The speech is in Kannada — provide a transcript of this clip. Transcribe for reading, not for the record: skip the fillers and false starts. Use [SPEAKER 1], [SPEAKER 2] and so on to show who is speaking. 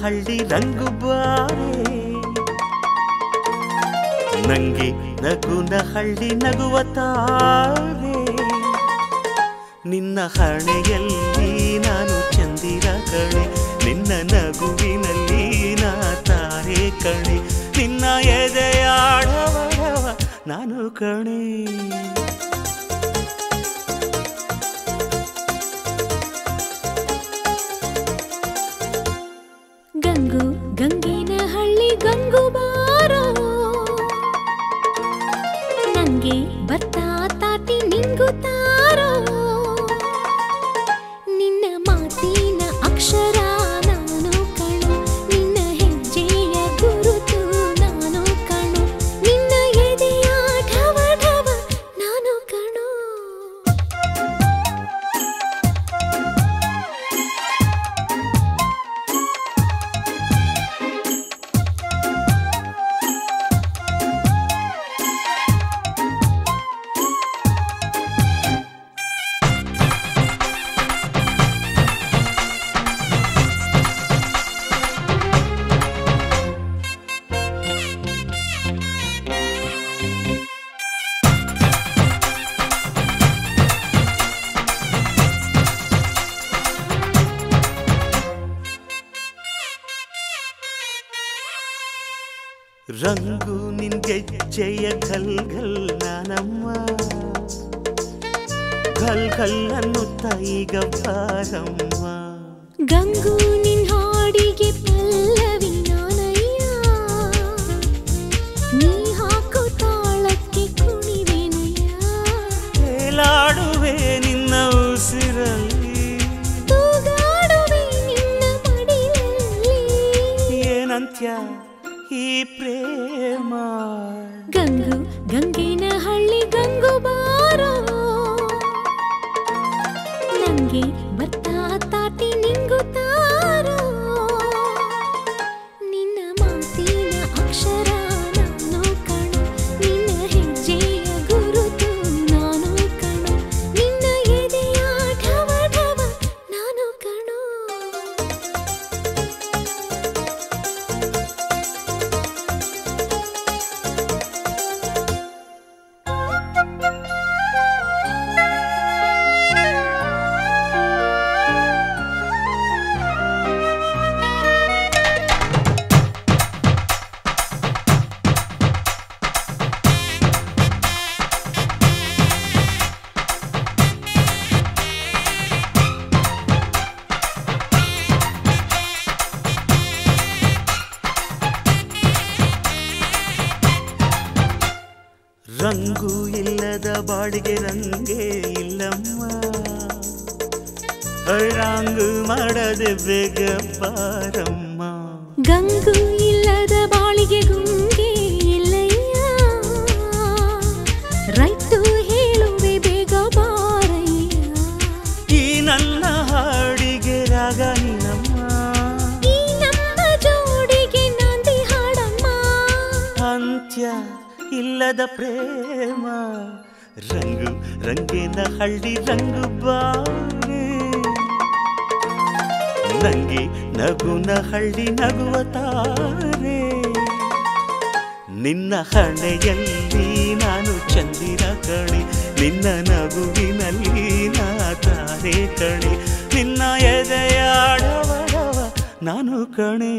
[SPEAKER 1] ಹಳ್ಳಿ ರಂಗು ಬಾರೆ ನಂಗೆ ನಗುನ ಹಳ್ಳಿ ನಗುವ ತಾರೆ ನಿನ್ನ ಹಣೆಯಲ್ಲಿ ನಾನು ಚಂದಿರ ಕಣೆ ನಿನ್ನ ನಗುವಿನಲ್ಲಿ ನಾ ತಾರೆ ಕಣೆ ನಿನ್ನ ಎದೆಯಾಡವರವ ನಾನು ಕಣೆ
[SPEAKER 2] ಗಂಗು ಗಂಗಿನ ಹಳ್ಳಿ ಗಂಗು ಬಾರೋ ನಂಗೆ ಬರ್ತಾ ತಾಟಿ ನಿಂಗು ತಾರೋ ನಿನ್ನ ಮಾತಿನ ಅಕ್ಷರ ನಾನು ಕಣು ನಿನ್ನ ಹೆಜ್ಜೆಯ ಗುರುತು ನಾನು ಕಣು ನಿನ್ನ ಎದೆಯ ಢವ ಢವ ನಾನು ಕಣು
[SPEAKER 1] ರಂಗು ನಿನ್ಗೆಜ್ಜೆಯ ಘಲ್ ಘಲ್ ನಾನಮ್ಮ ಘಲ್ ಘಲ್ ಅನ್ನುತ್ತ ಈಗ ಬಾರಮ್ಮ
[SPEAKER 2] ಗಂಗು ನಿನ್ ಹಾಡಿಗೆ ಪಲ್ಲವಿ ನಾನಯ್ಯ ನೀ ಹಾಕೋ ತಾಳಕ್ಕೆ ಕುಣಿವೆನಯ್ಯ
[SPEAKER 1] ಹೇಳಾಡುವೆ ನಿನ್ನ ಉಸಿರಲ್ಲಿ
[SPEAKER 2] ತೂಗಾಡುವೆ ನಿನ್ನ ಮಡಿಲಲ್ಲಿ
[SPEAKER 1] ಏನಂತ್ಯ ಈ ಪ್ರೇಮ
[SPEAKER 2] ಗಂಗು ಗಂಗಿನ ಹಳ್ಳಿ ಗಂಗು ಬಾರೋ ನಂಗೆ ಬರ್ತಾ ತಾಟಿ ನಿಂಗು ತಾರೋ ನಿನ್ನ ಮಾತಿನ ಅಕ್ಷರ ನಾನು ಕಣು ನಿನ್ನ ಹೆಜ್ಜೆಯ ಗುರುತು ನಾನು ಕಣು ನಿನ್ನ ಎದೆಯ ಢವ ಢವ ನಾನು ಕಣು
[SPEAKER 1] ರಂಗು ಇಲ್ಲದ ಬಾಡಿಗೆ ರಂಗೇ ಇಲ್ಲಮ್ಮ ಹೈರಾಂಗು ಮಾಡದೆ ಬೇಗ ಬಾರಮ್ಮ
[SPEAKER 2] ಗಂಗು ಇಲ್ಲದ ಬಾಳಿಗೆ ಗುಂಗೆ ಇಲ್ಲಯ್ಯ ರೈತು ಹೇಳುವೆ ಬೇಗ ಬಾರಯ್ಯ
[SPEAKER 1] ಈ ನನ್ನ ಹಾಡಿಗೆ ರಾಗ ನೀನಮ್ಮ
[SPEAKER 2] ಈ ನಮ್ಮ ಜೋಡಿಗೆ ನಾಂದಿ ಹಾಡಮ್ಮ
[SPEAKER 1] ಅಂತ್ಯ ಇಲ್ಲದ ಪ್ರೇಮ ರಂಗು ರಂಗಿನ ಹಳ್ಳಿ ರಂಗು ಬಾರೆ ನಂಗೆ ನಗುನ ಹಳ್ಳಿ ನಗುವ ತಾರೆ ನಿನ್ನ ಹಣೆಯಲ್ಲಿ ನಾನು ಚಂದಿರ ಕಣೆ ನಿನ್ನ ನಗುವಿನಲ್ಲಿ ನಾ ತಾರೆ ಕಣೆ ನಿನ್ನ ಎದೆಯಾಡವಡವ ನಾನು ಕಣೆ